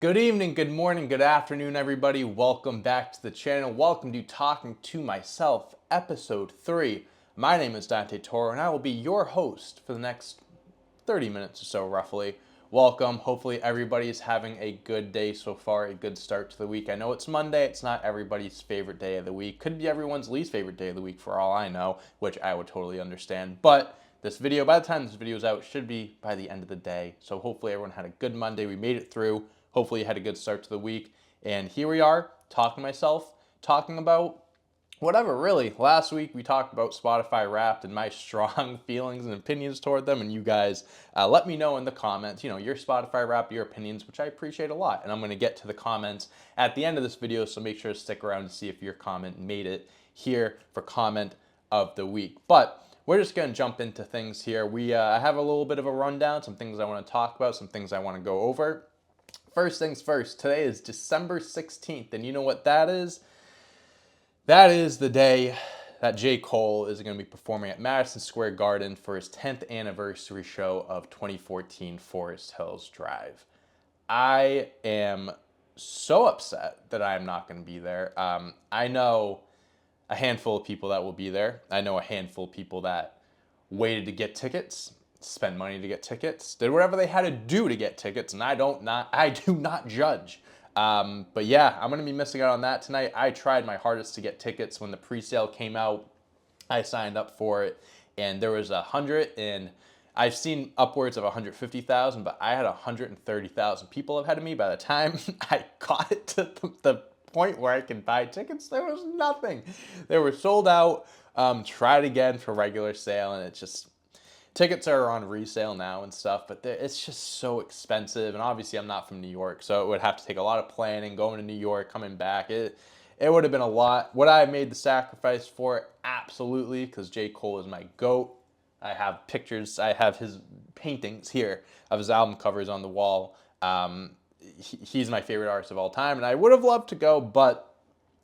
Good evening, good morning, good afternoon, everybody. Welcome back to the channel. Welcome to Talking to Myself, Episode 3. My name is Dante Toro, and I will be your host for the next 30 minutes or so, roughly. Welcome. Hopefully, everybody is having a good day so far, a good start to the week. I know it's Monday. It's not everybody's favorite day of the week. Could be everyone's least favorite day of the week for all I know, which I would totally understand. But this video, by the time this video is out, should be by the end of the day. So hopefully everyone had a good Monday. We made it through. Hopefully you had a good start to the week. And here we are, talking to myself, talking about whatever, really. Last week we talked about Spotify Wrapped and my strong feelings and opinions toward them, and you guys let me know in the comments, your Spotify Wrapped, your opinions, which I appreciate a lot. And I'm going to get to the comments at the end of this video, so make sure to stick around to see if your comment made it here for comment of the week. But we're just going to jump into things here. I have a little bit of a rundown, some things I want to talk about, some things I want to go over. First things first, today is December 16th, and you know what that is? That is the day that J. Cole is going to be performing at Madison Square Garden for his 10th anniversary show of 2014 Forest Hills Drive. I am so upset that I am not going to be there. I know a handful of people that will be there. I know a handful of people that waited to get tickets, spent money to get tickets, did whatever they had to do to get tickets, and I do not judge. But yeah, I'm gonna be missing out on that tonight. I tried my hardest to get tickets when the pre-sale came out. I signed up for it, and there was 100, and I've seen upwards of 150,000, but I had 130,000 people ahead of me. By the time I got it to the point where I can buy tickets, there was nothing. They were sold out. Tried again for regular sale, and it's just tickets are on resale now and stuff, but it's just so expensive. And obviously, I'm not from New York, so it would have to take a lot of planning, going to New York, coming back. It would have been a lot. Would I have made the sacrifice for it? Absolutely, because J. Cole is my GOAT. I have pictures, I have his paintings here of his album covers on the wall. He's my favorite artist of all time, and I would have loved to go, but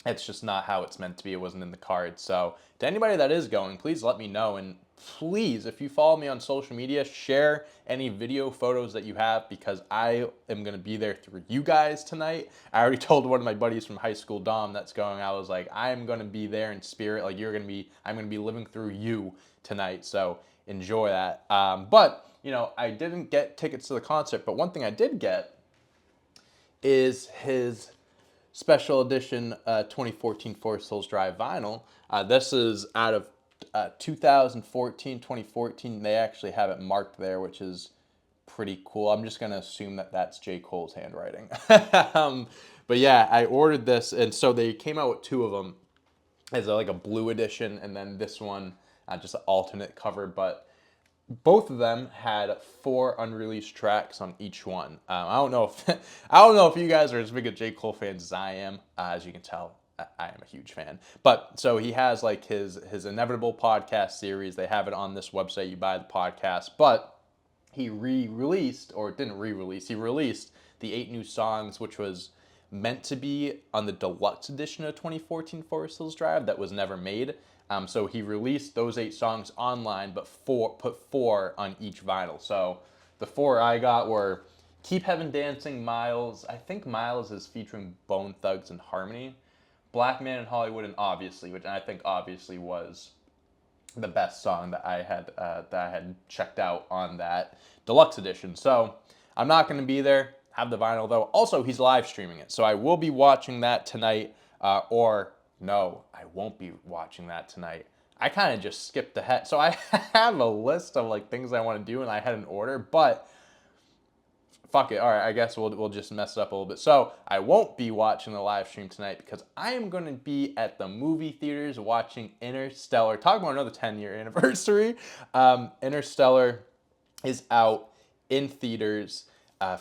it's just not how it's meant to be. It wasn't in the cards. So to anybody that is going, please let me know. And please, if you follow me on social media, share any video photos that you have, because I am going to be there through you guys tonight. I already told one of my buddies from high school, Dom, that's going. I was like, I am going to be there in spirit. Like I'm going to be living through you tonight. So enjoy that. But I didn't get tickets to the concert, but one thing I did get is his special edition 2014 Forest Hills Drive vinyl. This is out of 2014, 2014. They actually have it marked there, which is pretty cool. I'm just going to assume that that's J. Cole's handwriting. But yeah, I ordered this, and so they came out with two of them as like a blue edition, and then this one, just an alternate cover. But both of them had 4 unreleased tracks on each one. I don't know if I don't know if you guys are as big a J. Cole fans as I am. As you can tell, I am a huge fan. But so he has like his Inevitable podcast series. They have it on this website. You buy the podcast, but he re-released, or didn't re-release. He released the 8 new songs, which was meant to be on the deluxe edition of 2014 Forest Hills Drive that was never made. So he released those 8 songs online, but put 4 on each vinyl. So the 4 I got were Keep Heaven Dancing, Miles. I think Miles is featuring Bone Thugs and Harmony. Black Man in Hollywood, and Obviously, which I think Obviously was the best song that I had checked out on that deluxe edition. So I'm not going to be there. Have the vinyl though. Also, he's live streaming it, so I will be watching that tonight. Or no, I won't be watching that tonight. I kind of just skipped ahead. So I have a list of like things I want to do, and I had an order, but fuck it. All right, I guess we'll just mess it up a little bit. So I won't be watching the live stream tonight because I am going to be at the movie theaters watching Interstellar. Talking about another 10-year anniversary. Interstellar is out in theaters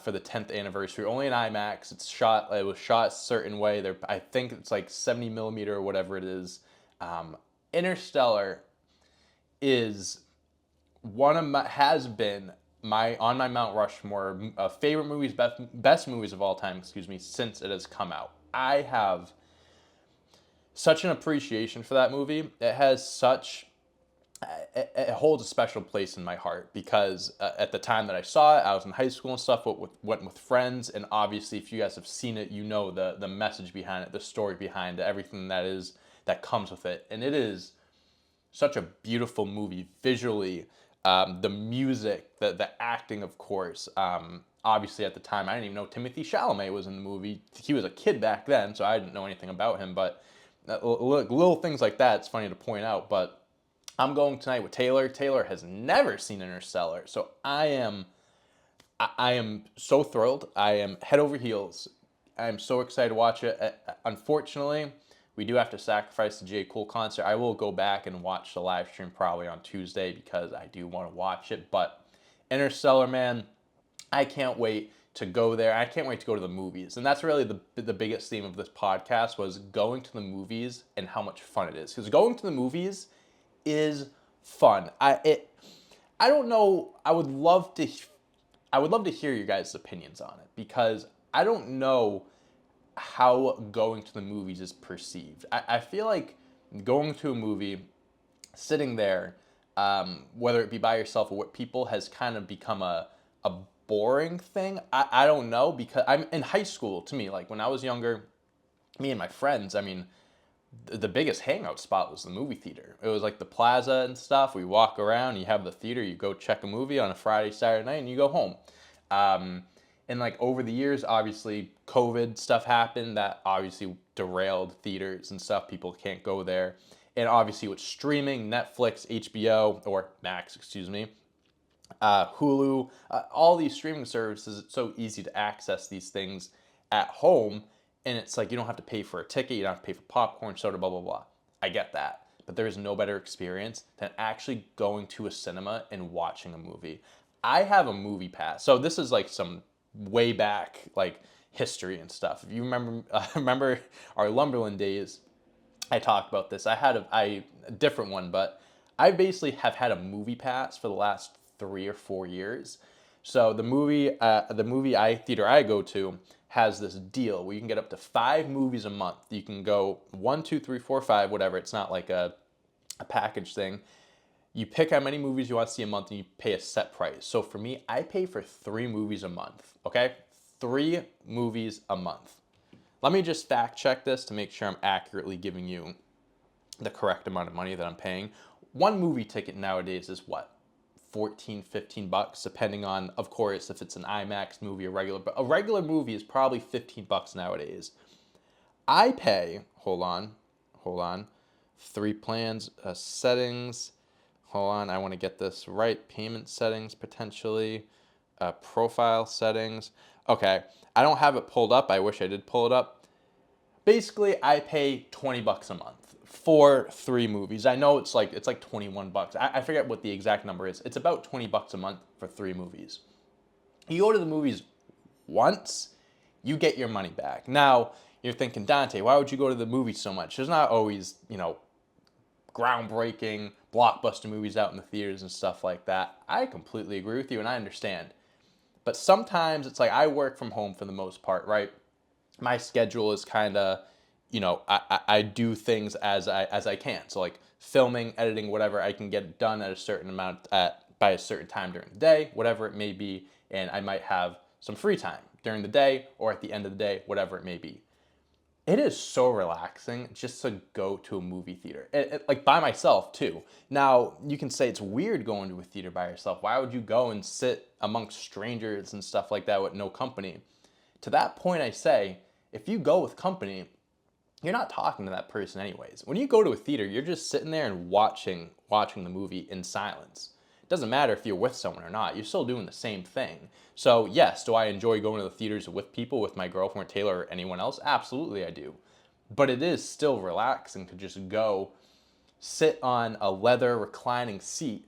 for the 10th anniversary, only in IMAX. It was shot a certain way. I think it's like 70 millimeter or whatever it is. Interstellar is has been on my Mount Rushmore favorite movies, best movies of all time, since it has come out. I have such an appreciation for that movie. It has such it holds a special place in my heart because at the time that I saw it, I was in high school and stuff. Went with friends, and obviously, if you guys have seen it, you know the message behind it, the story behind it, everything that comes with it, and it is such a beautiful movie visually. The music, the acting, of course. Obviously, at the time, I didn't even know Timothy Chalamet was in the movie. He was a kid back then, so I didn't know anything about him. But little things like that, it's funny to point out. But I'm going tonight with Taylor. Taylor has never seen Interstellar, so I am so thrilled. I am head over heels. I am so excited to watch it. Unfortunately, we do have to sacrifice the J. Cole concert. I will go back and watch the live stream probably on Tuesday because I do want to watch it. But Interstellar, man, I can't wait to go there. I can't wait to go to the movies. And that's really the biggest theme of this podcast was going to the movies and how much fun it is. Because going to the movies is fun. I don't know. I would love to hear your guys' opinions on it because I don't know how going to the movies is perceived. I feel like going to a movie, sitting there, whether it be by yourself or with people, has kind of become a boring thing. I don't know because I'm in high school. To me, like when I was younger, me and my friends, I mean, the biggest hangout spot was the movie theater. It was like the plaza and stuff. We walk around, you have the theater, you go check a movie on a Friday, Saturday night, and you go home. And like over the years, obviously COVID stuff happened that obviously derailed theaters and stuff. People can't go there. And obviously with streaming, Netflix, HBO, or Max, excuse me, Hulu, all these streaming services, it's so easy to access these things at home. And it's like you don't have to pay for a ticket, you don't have to pay for popcorn, soda, blah, blah, blah. I get that. But there is no better experience than actually going to a cinema and watching a movie. I have a movie pass. So this is like some way back like history and stuff. If you remember our Lumberland days, I talked about this. I had a different one, but I basically have had a movie pass for the last 3 or 4 years. So the movie theater I go to has this deal where you can get up to 5 movies a month. You can go 1, 2, 3, 4, 5, whatever. It's not like a package thing. You pick how many movies you want to see a month and you pay a set price. So for me, I pay for 3 movies a month, okay? 3 movies a month. Let me just fact check this to make sure I'm accurately giving you the correct amount of money that I'm paying. One movie ticket nowadays is what? 14, 15 bucks, depending on, of course, if it's an IMAX movie or regular, but a regular movie is probably 15 bucks nowadays. I pay, hold on, 3 plans, settings, hold on, I want to get this right, payment settings potentially, profile settings. Okay, I don't have it pulled up, I wish I did pull it up. Basically, I pay 20 bucks a month for 3 movies. I know it's like 21 bucks. I forget what the exact number is. It's about 20 bucks a month for 3 movies. You go to the movies once, you get your money back. Now, you're thinking, Dante, why would you go to the movies so much? There's not always, groundbreaking blockbuster movies out in the theaters and stuff like that. I completely agree with you and I understand. But sometimes it's like I work from home for the most part, right? My schedule is kind of, I do things as I can. So like filming, editing, whatever, I can get it done at a certain amount by a certain time during the day, whatever it may be, and I might have some free time during the day or at the end of the day, whatever it may be. It is so relaxing just to go to a movie theater, like by myself too. Now, you can say it's weird going to a theater by yourself. Why would you go and sit amongst strangers and stuff like that with no company? To that point, I say, if you go with company, you're not talking to that person anyways. When you go to a theater, you're just sitting there and watching the movie in silence. It doesn't matter if you're with someone or not. You're still doing the same thing. So yes, do I enjoy going to the theaters with people, with my girlfriend, Taylor, or anyone else? Absolutely I do. But it is still relaxing to just go sit on a leather reclining seat,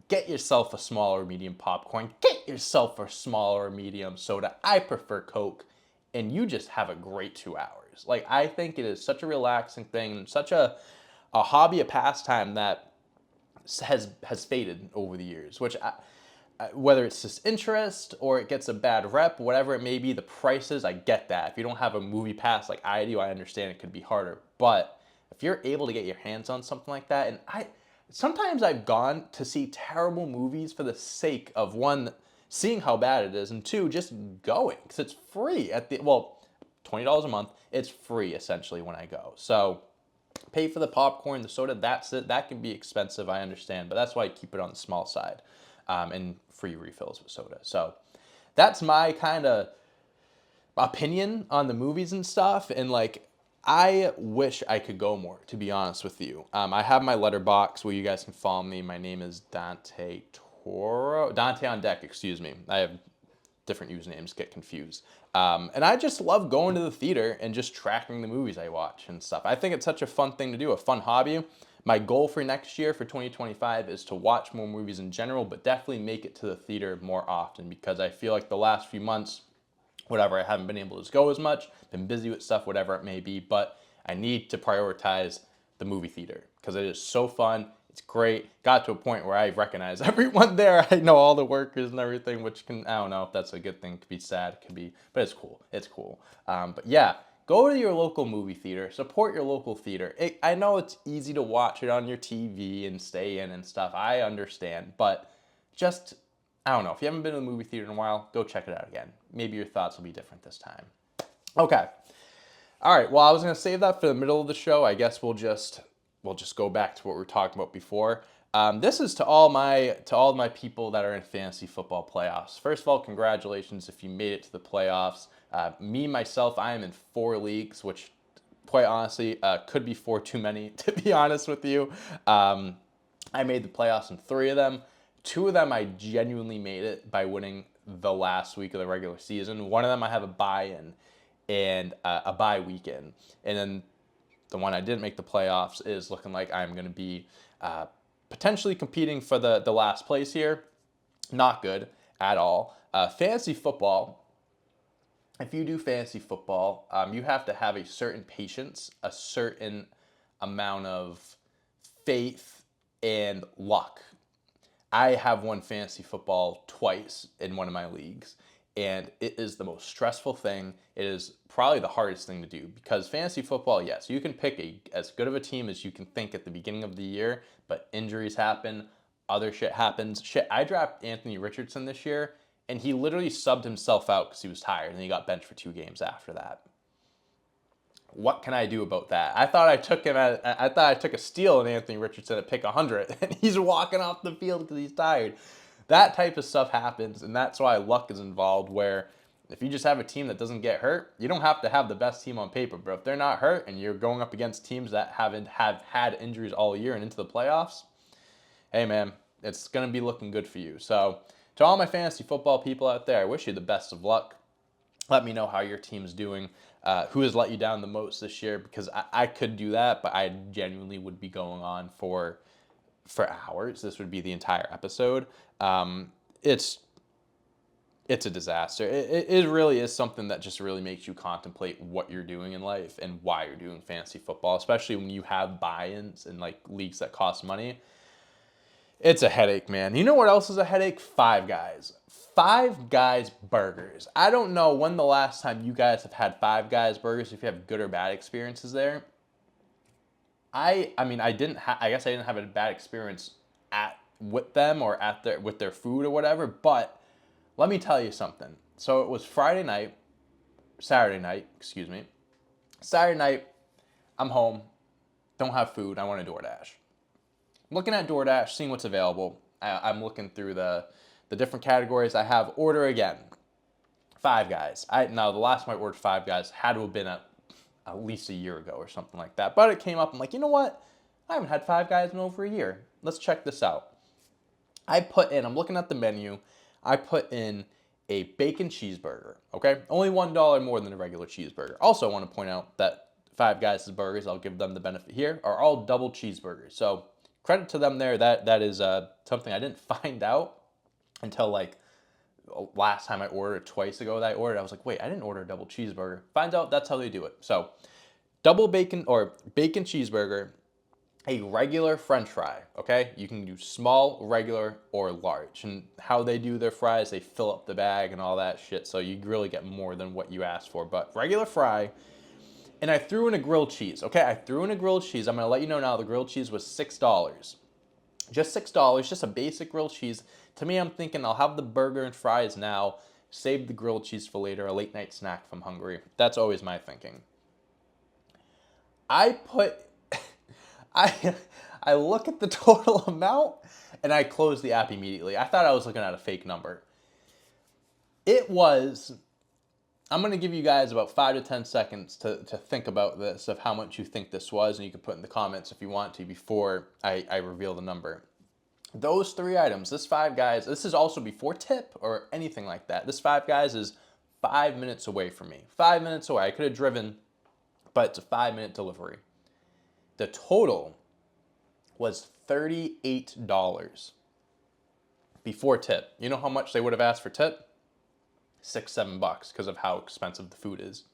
get yourself a small or medium popcorn, get yourself a small or medium soda. I prefer Coke, and you just have a great 2 hours. Like, I think it is such a relaxing thing, such a hobby, a pastime that has faded over the years, which whether it's just interest or it gets a bad rep, whatever it may be, the prices, I get that. If you don't have a movie pass like I do, I understand it could be harder. But if you're able to get your hands on something like that, and sometimes I've gone to see terrible movies for the sake of, one, seeing how bad it is, and two, just going because it's free at the, well, $20 a month. It's free essentially when I go. So pay for the popcorn, the soda. That's it. That can be expensive, I understand, but that's why I keep it on the small side, and free refills with soda. So that's my kind of opinion on the movies and stuff. And like, I wish I could go more, to be honest with you. I have my Letterboxd where you guys can follow me. My name is Dante Toro. Dante on Deck, excuse me. I have different usernames, get confused. And I just love going to the theater and just tracking the movies I watch and stuff. I think it's such a fun thing to do, a fun hobby. My goal for next year, for 2025, is to watch more movies in general, but definitely make it to the theater more often, because I feel like the last few months, whatever, I haven't been able to go as much, been busy with stuff, whatever it may be, but I need to prioritize the movie theater because it is so fun. It's great. Got to a point where I recognize everyone there. I know all the workers and everything, which can, I don't know if that's a good thing. It could be sad, it could be, but it's cool. It's cool. But yeah, go to your local movie theater, support your local theater. I know it's easy to watch it on your TV and stay in and stuff. I understand, but just, I don't know. If you haven't been to the movie theater in a while, go check it out again. Maybe your thoughts will be different this time. Okay. All right. Well, I was going to save that for the middle of the show. I guess we'll just go back to what we were talking about before. This is to all my people that are in fantasy football playoffs. First of all, congratulations if you made it to the playoffs. Me, myself, I am in 4 leagues, which quite honestly could be 4 too many, to be honest with you. I made the playoffs in 3 of them. 2 of them I genuinely made it by winning the last week of the regular season. One of them I have a bye-in and a bye weekend. And then the one I didn't make the playoffs is looking like I'm going to be potentially competing for the last place here. Not good at all. Fantasy football, if you do fantasy football, you have to have a certain patience, a certain amount of faith, and luck. I have won fantasy football twice in one of my leagues, and it is the most stressful thing. It is probably the hardest thing to do, because fantasy football, yes, you can pick as good of a team as you can think at the beginning of the year, but injuries happen, other shit happens. Shit, I drafted Anthony Richardson this year, and he literally subbed himself out because he was tired, and he got benched for 2 games after that. What can I do about that? I thought I took a steal in Anthony Richardson at pick 100, and he's walking off the field because he's tired. That type of stuff happens, and that's why luck is involved, where if you just have a team that doesn't get hurt, you don't have to have the best team on paper, but if they're not hurt and you're going up against teams that have had injuries all year and into the playoffs, hey man, it's going to be looking good for you. So to all my fantasy football people out there, I wish you the best of luck. Let me know how your team's doing. Who has let you down the most this year? Because I could do that, but I genuinely would be going on for hours. This would be the entire episode. It's a disaster. It really is something that just really makes you contemplate what you're doing in life and why you're doing fantasy football, especially when you have buy-ins and like leagues that cost money. It's a headache, man. You know what else is a headache? Five Guys. Five Guys burgers. I don't know when the last time you guys have had Five Guys burgers, if you have good or bad experiences there. I guess I didn't have a bad experience with them or with their food or whatever, but let me tell you something. So it was Saturday night, Saturday night, I'm home, don't have food, I want to DoorDash. I'm looking at DoorDash, seeing what's available. I'm looking through the different categories. I have order again. Five Guys. Now the last time I ordered Five Guys had to have been at least a year ago or something like that. But it came up, I'm like, you know what? I haven't had Five Guys in over a year. Let's check this out. I'm looking at the menu, I put in a bacon cheeseburger, okay? Only $1 more than a regular cheeseburger. Also, I want to point out that Five Guys' burgers, I'll give them the benefit here, are all double cheeseburgers. So credit to them there. That is something I didn't find out until like last time I ordered, twice ago that I ordered. I was like, wait, I didn't order a double cheeseburger. Find out that's how they do it. So double bacon or bacon cheeseburger, a regular French fry, okay? You can do small, regular, or large. And how they do their fries, they fill up the bag and all that shit, so you really get more than what you asked for. But regular fry, and I threw in a grilled cheese, okay? I threw in a grilled cheese. I'm gonna let you know now the grilled cheese was $6. Just $6, just a basic grilled cheese. To me, I'm thinking I'll have the burger and fries now, save the grilled cheese for later, a late night snack if I'm hungry. That's always my thinking. I put, I, I look at the total amount and I close the app immediately. I thought I was looking at a fake number. It was, I'm going to give you guys about 5 to 10 seconds to think about this, of how much you think this was, and you can put in the comments if you want to before I reveal the number. Those 3 items, this Five Guys, this is also before tip or anything like that. This Five Guys is 5 minutes away from me. 5 minutes away. I could have driven, but it's a 5-minute delivery. The total was $38 before tip. You know how much they would have asked for tip? $6-7 because of how expensive the food is.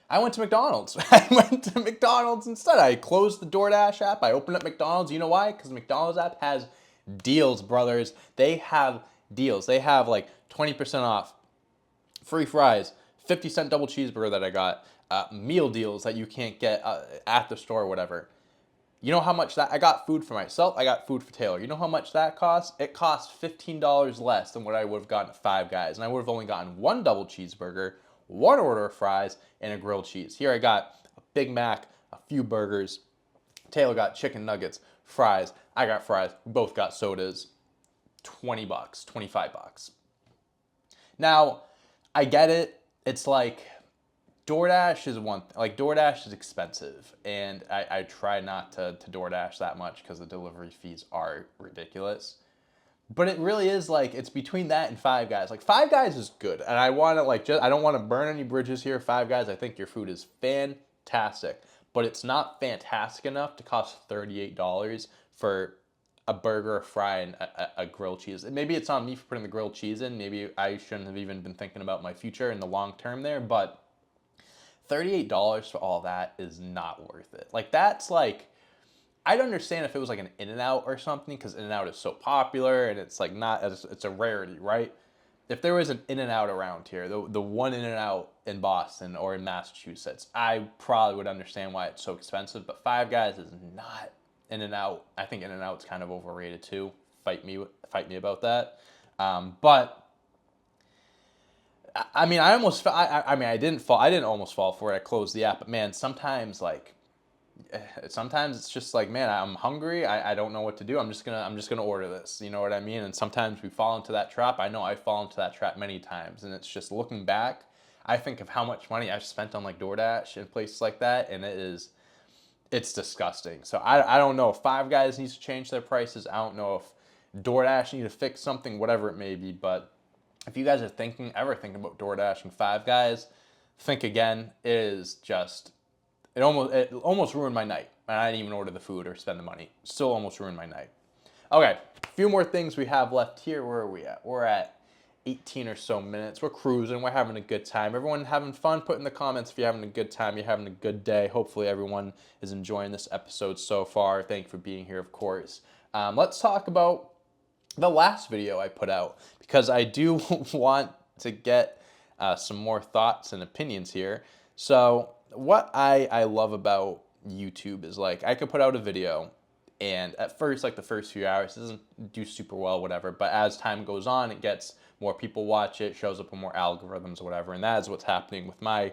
I went to McDonald's. I went to McDonald's instead. I closed the DoorDash app. I opened up McDonald's. You know why? Because McDonald's app has deals, brothers. They have deals. They have like 20% off, free fries, 50-cent double cheeseburger that I got, meal deals that you can't get at the store or whatever. You know how much that, I got food for myself, I got food for Taylor. You know how much that costs? It costs $15 less than what I would have gotten at Five Guys. And I would have only gotten 1 double cheeseburger, 1 order of fries, and a grilled cheese. Here I got a Big Mac, a few burgers. Taylor got chicken nuggets, fries. I got fries. We both got sodas. $20, $25. Now, I get it. It's like, DoorDash is one thing. Like, DoorDash is expensive, and I try not to DoorDash that much because the delivery fees are ridiculous. But it really is like, it's between that and Five Guys. Like, Five Guys is good, and I want to like, I don't want to burn any bridges here. Five Guys, I think your food is fantastic, but it's not fantastic enough to cost $38 for a burger, a fry, and a grilled cheese. And maybe it's on me for putting the grilled cheese in. Maybe I shouldn't have even been thinking about my future in the long term there, but $38 for all that is not worth it. Like, that's like, I'd understand if it was like an In-N-Out or something, because In-N-Out is so popular and it's like not, it's a rarity, right? If there was an In-N-Out around here, the one In-N-Out in Boston or in Massachusetts, I probably would understand why it's so expensive, but Five Guys is not In-N-Out. I think In-N-Out's kind of overrated too. Fight me about that. But I mean, I didn't almost fall for it. I closed the app, but man, sometimes it's just like, man, I'm hungry. I don't know what to do. I'm just gonna order this. You know what I mean? And sometimes we fall into that trap. I know I fall into that trap many times, and it's just looking back, I think of how much money I've spent on like DoorDash and places like that, and it's disgusting. So I don't know if Five Guys needs to change their prices. I don't know if DoorDash needs to fix something, whatever it may be, but if you guys are ever thinking about DoorDash and Five Guys, think again. It almost ruined my night. And I didn't even order the food or spend the money. Still almost ruined my night. Okay, a few more things we have left here. Where are we at? We're at 18 or so minutes. We're cruising. We're having a good time. Everyone having fun? Put in the comments if you're having a good time. You're having a good day. Hopefully everyone is enjoying this episode so far. Thank you for being here, of course. Let's talk about the last video I put out, because I do want to get some more thoughts and opinions here. So what I love about YouTube is, like, I could put out a video, and at first, like the first few hours, it doesn't do super well, whatever, but as time goes on, it gets more people watch it, shows up in more algorithms or whatever, and that is what's happening with my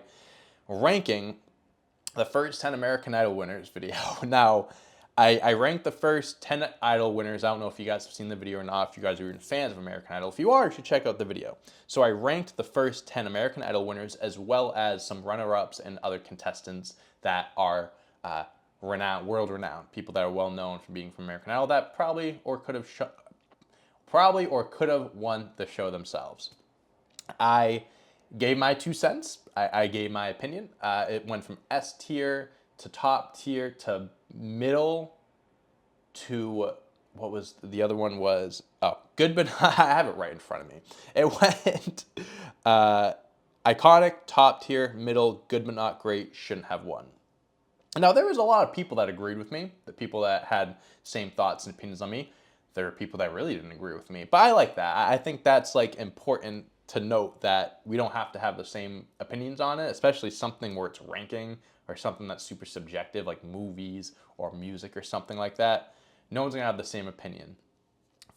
ranking the first 10 American Idol winners video. Now, I ranked the first 10 Idol winners. I don't know if you guys have seen the video or not, if you guys are even fans of American Idol. If you are, you should check out the video. So I ranked the first 10 American Idol winners, as well as some runner-ups and other contestants that are renowned, world-renowned, people that are well-known for being from American Idol that probably or could have won the show themselves. I gave my 2 cents. I gave my opinion. It went from S tier to top tier to middle to, what was the other one was, good but I have it right in front of me. It went iconic, top tier, middle, good but not great, shouldn't have won. Now, there was a lot of people that agreed with me, the people that had same thoughts and opinions on me. There are people that really didn't agree with me, but I like that. I think that's like important to note, that we don't have to have the same opinions on it, especially something where it's ranking or something that's super subjective, like movies or music or something like that. No one's gonna have the same opinion.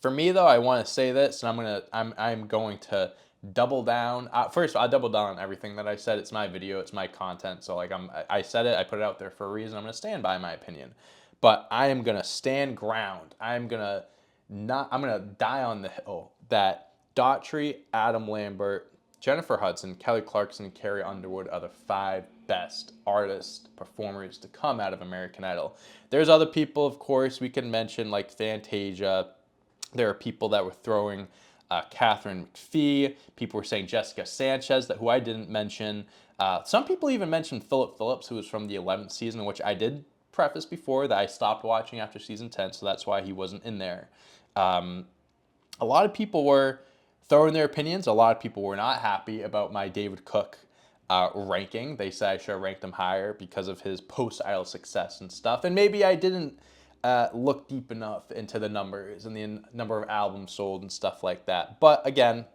For me though, I want to say this, and I'm going to double down. First, I'll double down on everything that I said. It's my video, it's my content. So like I said it, I put it out there for a reason. I'm gonna stand by my opinion, but I am gonna stand ground. I'm gonna die on the hill that Daughtry, Adam Lambert, Jennifer Hudson, Kelly Clarkson, and Carrie Underwood are the 5 best artists, performers to come out of American Idol. There's other people, of course, we can mention like Fantasia. There are people that were throwing Catherine McPhee. People were saying Jessica Sanchez, who I didn't mention. Some people even mentioned Philip Phillips, who was from the 11th season, which I did preface before that I stopped watching after season 10, so that's why he wasn't in there. A lot of people were throwing their opinions. A lot of people were not happy about my David Cook ranking. They said I should have ranked him higher because of his post-idol success and stuff. And maybe I didn't look deep enough into the numbers and the number of albums sold and stuff like that. But again,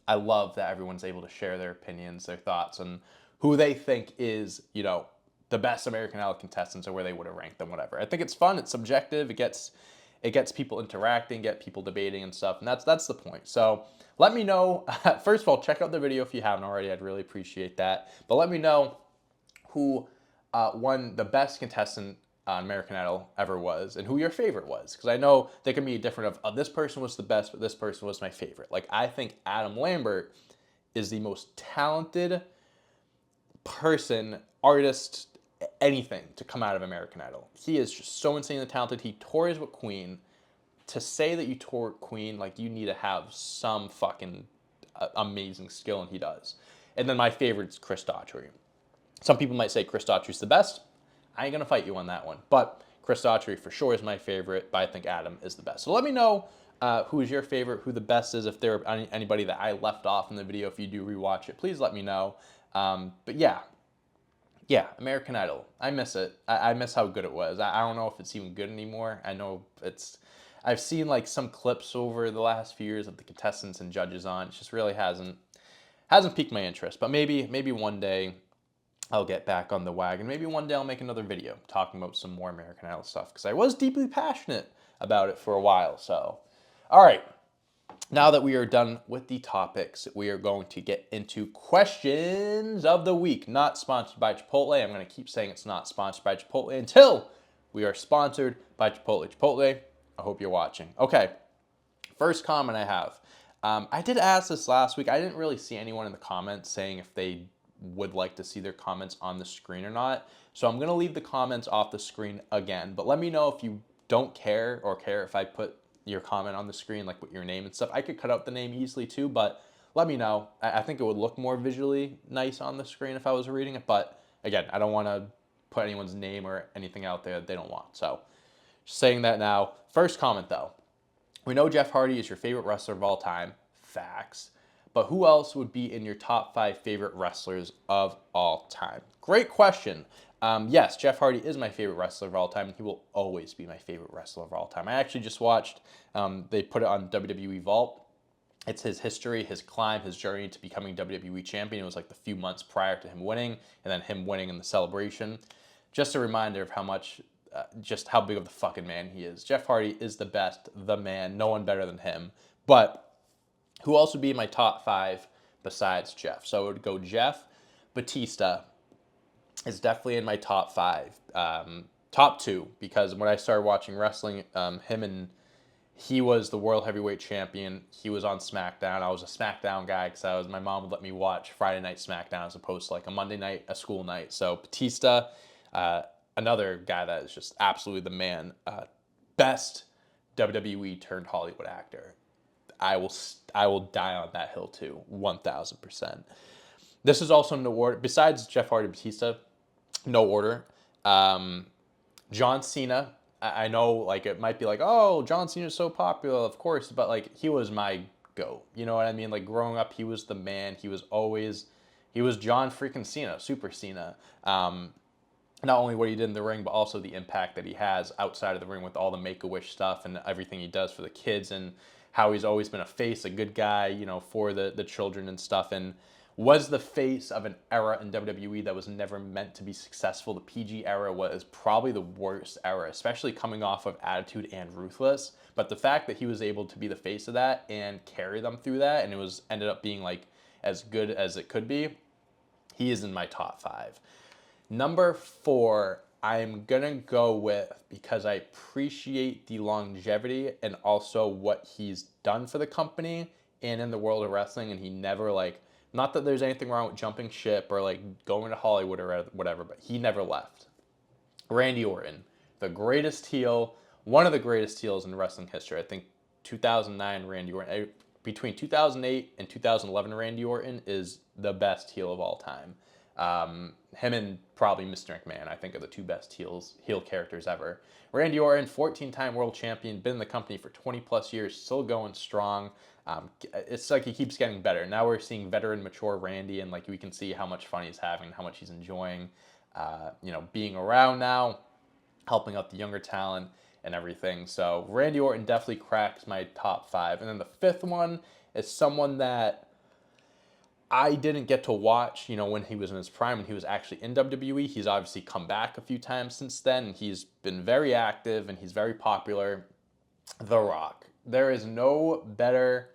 I love that everyone's able to share their opinions, their thoughts, and who they think is, the best American Idol contestants or where they would have ranked them, whatever. I think it's fun. It's subjective. It gets people interacting, get people debating and stuff, and that's the point. So let me know. First of all, check out the video if you haven't already. I'd really appreciate that. But let me know who won the best contestant on American Idol ever was, and who your favorite was. Because I know they can be different of, this person was the best, but this person was my favorite. Like, I think Adam Lambert is the most talented person, artist, anything to come out of American Idol. He is just so insanely talented. He tours with Queen. To say that you tour with Queen, like, you need to have some fucking amazing skill, and he does. And then my favorite is Chris Daughtry. Some people might say Chris Daughtry's the best. I ain't gonna fight you on that one. But Chris Daughtry for sure is my favorite, but I think Adam is the best. So let me know who is your favorite, who the best is. If there are anybody that I left off in the video, if you do rewatch it, please let me know. But yeah, American Idol. I miss it. I miss how good it was. I don't know if it's even good anymore. I know I've seen like some clips over the last few years of the contestants and judges on. It just really hasn't piqued my interest. But maybe one day I'll get back on the wagon. Maybe one day I'll make another video talking about some more American Idol stuff, because I was deeply passionate about it for a while. So, all right. Now that we are done with the topics, we are going to get into questions of the week. Not sponsored by Chipotle. I'm going to keep saying it's not sponsored by Chipotle until we are sponsored by Chipotle. Chipotle, I hope you're watching. Okay, first comment I have. I did ask this last week. I didn't really see anyone in the comments saying if they would like to see their comments on the screen or not. So I'm going to leave the comments off the screen again. But let me know if you don't care or care if I put your comment on the screen, like with your name and stuff. I could cut out the name easily too, but let me know. I think it would look more visually nice on the screen if I was reading it. But again, I don't want to put anyone's name or anything out there that they don't want. So just saying that now. First comment though. We know Jeff Hardy is your favorite wrestler of all time. Facts. But who else would be in your top 5 favorite wrestlers of all time? Great question. Yes, Jeff Hardy is my favorite wrestler of all time, and he will always be my favorite wrestler of all time. I actually just watched, they put it on WWE Vault. It's his history, his climb, his journey to becoming WWE champion. It was like the few months prior to him winning, and then him winning in the celebration. Just a reminder of how much, just how big of the fucking man he is. Jeff Hardy is the best, the man, no one better than him. But who else would be in my top 5 besides Jeff? So it would go Jeff. Batista is definitely in my top 5. Top 2, because when I started watching wrestling, he was the World Heavyweight Champion. He was on SmackDown. I was a SmackDown guy because my mom would let me watch Friday Night SmackDown as opposed to like a Monday night, a school night. So Batista, another guy that is just absolutely the man. Best WWE turned Hollywood actor. I will die on that hill too, 1,000%. This is also no order. Besides Jeff Hardy, Batista, no order. John Cena. I know, like, it might be like, oh, John Cena's so popular, of course, but like, he was my GOAT. You know what I mean? Like, growing up, he was the man. He was John freaking Cena, Super Cena. Not only what he did in the ring, but also the impact that he has outside of the ring with all the Make-A-Wish stuff and everything he does for the kids, and how he's always been a face, a good guy, for the children and stuff. And was the face of an era in WWE that was never meant to be successful. The PG era was probably the worst era, especially coming off of Attitude and Ruthless. But the fact that he was able to be the face of that and carry them through that, and it was ended up being like as good as it could be, he is in my top 5. Number 4, I'm gonna go with, because I appreciate the longevity and also what he's done for the company and in the world of wrestling, and he never like, not that there's anything wrong with jumping ship or like going to Hollywood or whatever, but he never left. Randy Orton, the greatest heel, one of the greatest heels in wrestling history. I think 2009 Randy Orton, between 2008 and 2011 Randy Orton is the best heel of all time. Him and probably Mr. McMahon, I think, are the two best heel characters ever. Randy Orton, 14-time world champion, been in the company for 20 plus years, still going strong. It's like he keeps getting better. Now we're seeing veteran, mature Randy, and like we can see how much fun he's having, how much he's enjoying, being around now, helping out the younger talent and everything. So Randy Orton definitely cracks my top 5. And then the 5th one is someone that I didn't get to watch, when he was in his prime, when he was actually in WWE. He's obviously come back a few times since then, and he's been very active and he's very popular. The Rock. There is no better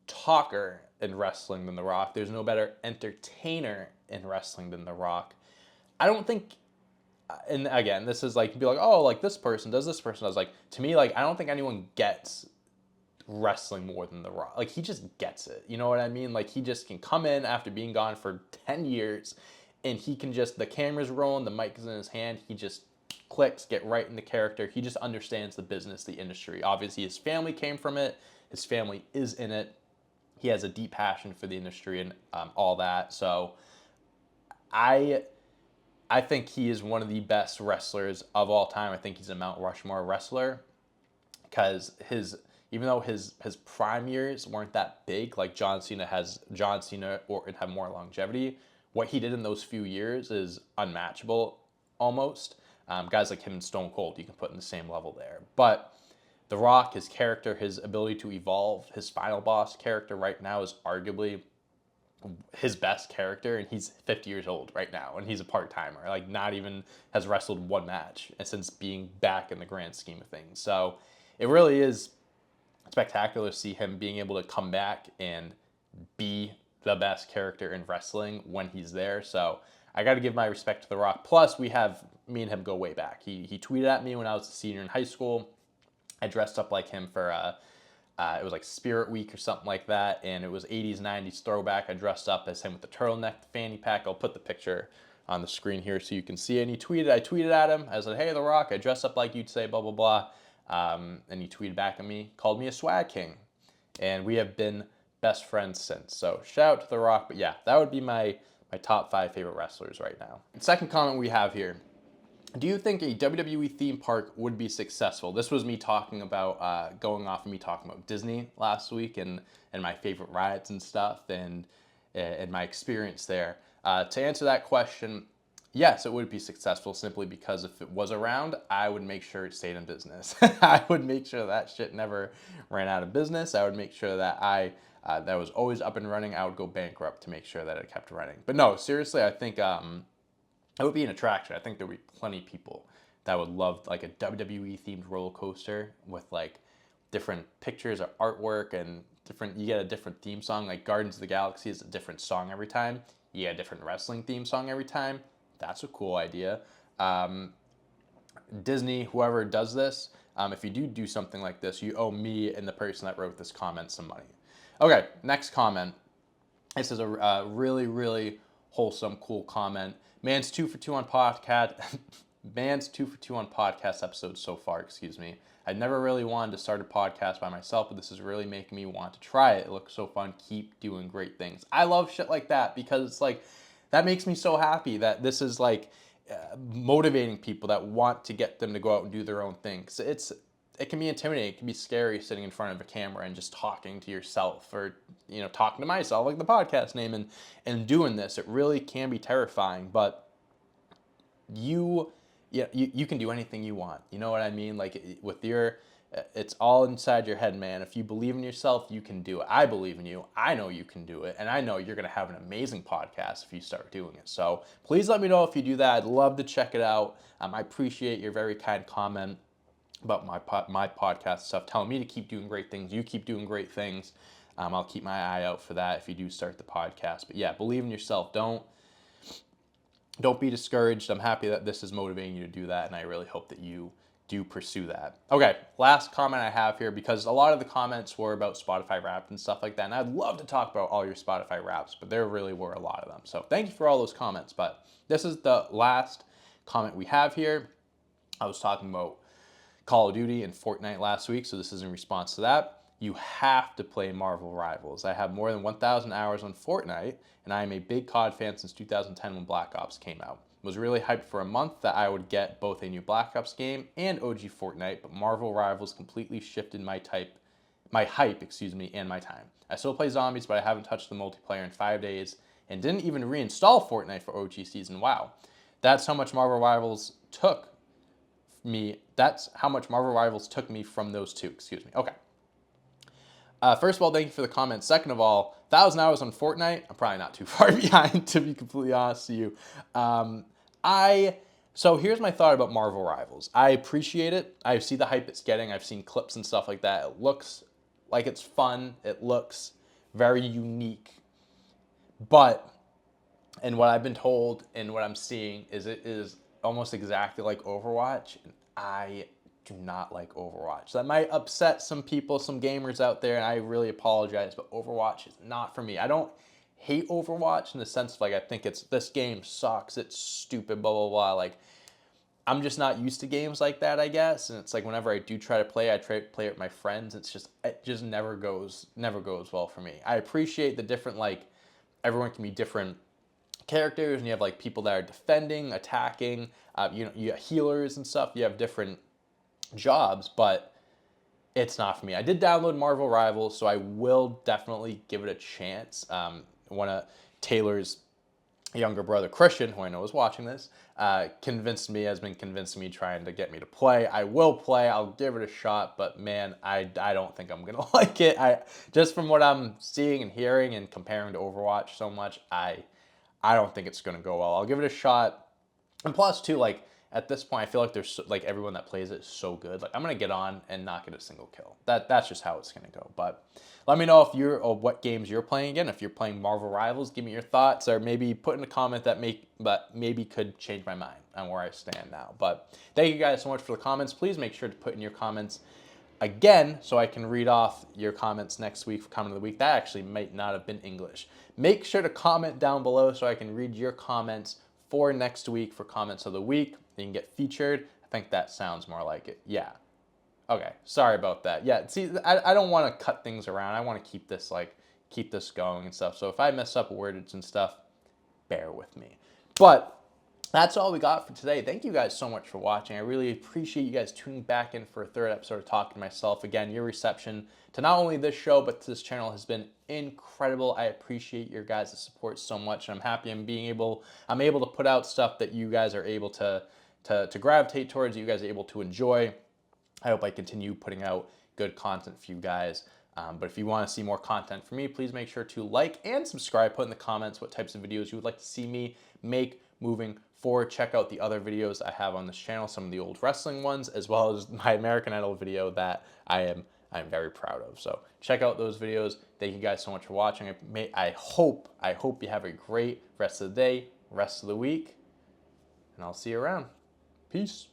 talker in wrestling than The Rock. There's no better entertainer in wrestling than The Rock. I don't think, and again, this is like, you'd be like, oh, like this person does, this person does. Like, to me, like, I don't think anyone gets wrestling more than The Rock. Like, he just gets it. You know what I mean? Like, he just can come in after being gone for 10 years and he can just, the camera's rolling, the mic is in his hand, he just clicks, get right in the character. He just understands the business, the industry. Obviously, his family came from it. His family is in it. He has a deep passion for the industry and all that. So I think he is one of the best wrestlers of all time. I think he's a Mount Rushmore wrestler because even though his prime years weren't that big, like John Cena or have more longevity, what he did in those few years is unmatchable almost. Guys like him and Stone Cold, you can put in the same level there. But The Rock, his character, his ability to evolve, his final boss character right now is arguably his best character, and he's 50 years old right now, and he's a part-timer. Like, not even has wrestled one match since being back in the grand scheme of things. So it really is spectacular to see him being able to come back and be the best character in wrestling when he's there. So I got to give my respect to The Rock. Plus, me and him go way back. He tweeted at me when I was a senior in high school. I dressed up like him for, it was like Spirit Week or something like that, and it was 80s, 90s throwback. I dressed up as him with the turtleneck, the fanny pack. I'll put the picture on the screen here so you can see it. And I tweeted at him. I said, hey, The Rock, I dress up like you'd say, blah, blah, blah. And he tweeted back at me, called me a swag king. And we have been best friends since. So shout out to The Rock. But yeah, that would be my top 5 favorite wrestlers right now. The second comment we have here. Do you think a WWE theme park would be successful? This was me talking about, going off of me talking about Disney last week and my favorite rides and stuff and my experience there. To answer that question, yes, it would be successful simply because if it was around, I would make sure it stayed in business. I would make sure that shit never ran out of business. I would make sure that that was always up and running. I would go bankrupt to make sure that it kept running. But no, seriously, I think it would be an attraction. I think there would be plenty of people that would love like a WWE themed roller coaster with like different pictures or artwork and you get a different theme song. Like Guardians of the Galaxy is a different song every time. You get a different wrestling theme song every time. That's a cool idea. Disney, whoever does this, if you do something like this, you owe me and the person that wrote this comment some money. Okay, next comment. This is a really, really wholesome, cool comment. Man's 2 for 2 on podcast. Man's 2 for 2 on podcast episodes so far. Excuse me. I never really wanted to start a podcast by myself, but this is really making me want to try it. It looks so fun. Keep doing great things. I love shit like that because it's like that makes me so happy that this is like motivating people that want to get them to go out and do their own thing. So it can be intimidating. It can be scary sitting in front of a camera and just talking to yourself or, talking to myself, like the podcast name, and doing this. It really can be terrifying, but you can do anything you want. You know what I mean? Like with your It's all inside your head, man. If you believe in yourself, you can do it. I believe in you. I know you can do it. And I know you're going to have an amazing podcast if you start doing it. So please let me know if you do that. I'd love to check it out. I appreciate your very kind comment about my podcast stuff, telling me to keep doing great things. You keep doing great things. I'll keep my eye out for that if you do start the podcast. But yeah, believe in yourself. Don't be discouraged. I'm happy that this is motivating you to do that, and I really hope that you do pursue that. Okay, last comment I have here, because a lot of the comments were about Spotify Wrapped and stuff like that, and I'd love to talk about all your Spotify Wraps, but there really were a lot of them. So thank you for all those comments, but this is the last comment we have here. I was talking about Call of Duty and Fortnite last week, so this is in response to that. You have to play Marvel Rivals. I have more than 1,000 hours on Fortnite, and I am a big COD fan since 2010 when Black Ops came out. Was really hyped for a month that I would get both a new Black Ops game and OG Fortnite, but Marvel Rivals completely shifted my hype, and my time. I still play zombies, but I haven't touched the multiplayer in 5 days and didn't even reinstall Fortnite for OG season. Wow. That's how much Marvel Rivals took me. That's how much Marvel Rivals took me from those two. Excuse me. Okay. First of all, thank you for the comment. Second of all, 1,000 hours on Fortnite. I'm probably not too far behind, to be completely honest with you. So here's my thought about Marvel Rivals. I appreciate it. I see the hype it's getting. I've seen clips and stuff like that. It looks like it's fun. It looks very unique. But, and what I've been told and what I'm seeing is it is almost exactly like Overwatch. And I do not like Overwatch. That might upset some people, some gamers out there, and I really apologize, but Overwatch is not for me. I don't hate Overwatch in the sense of, like, I think this game sucks, it's stupid, blah, blah, blah. Like, I'm just not used to games like that, I guess. And it's like whenever I do try to play, I try to play it with my friends. It just never goes well for me. I appreciate the different, like, everyone can be different characters, and you have, like, people that are defending, attacking, you have healers and stuff. You have different jobs, but it's not for me. I did download Marvel Rivals, so I will definitely give it a chance. One of Taylor's younger brother, Christian, who I know is watching this, has been convincing me, trying to get me to play. I will play. I'll give it a shot, but man, I don't think I'm going to like it. Just from what I'm seeing and hearing and comparing to Overwatch so much, I don't think it's going to go well. I'll give it a shot. And plus, too, like, at this point, I feel like there's, like, everyone that plays it is so good. Like, I'm going to get on and not get a single kill. That's just how it's going to go. But let me know what games you're playing again. If you're playing Marvel Rivals, give me your thoughts, or maybe put in a comment that maybe could change my mind on where I stand now. But thank you guys so much for the comments. Please make sure to put in your comments again so I can read off your comments next week for comment of the week. That actually might not have been English. Make sure to comment down below so I can read your comments for next week for comments of the week. You can get featured. I think that sounds more like it. Yeah. Okay. Sorry about that. Yeah. See, I don't want to cut things around. I want to keep this going and stuff. So if I mess up words and stuff, bear with me. But that's all we got for today. Thank you guys so much for watching. I really appreciate you guys tuning back in for a third episode of Talking to Myself. Again, your reception to not only this show, but to this channel has been incredible. I appreciate your guys' support so much. And I'm happy I'm able to put out stuff that you guys are able to gravitate towards, that you guys are able to enjoy. I hope I continue putting out good content for you guys. But if you want to see more content from me, please make sure to like and subscribe. Put in the comments what types of videos you would like to see me make moving forward. Check out the other videos I have on this channel, some of the old wrestling ones, as well as my American Idol video that I'm very proud of. So check out those videos. Thank you guys so much for watching. I hope you have a great rest of the day, rest of the week, and I'll see you around. Peace.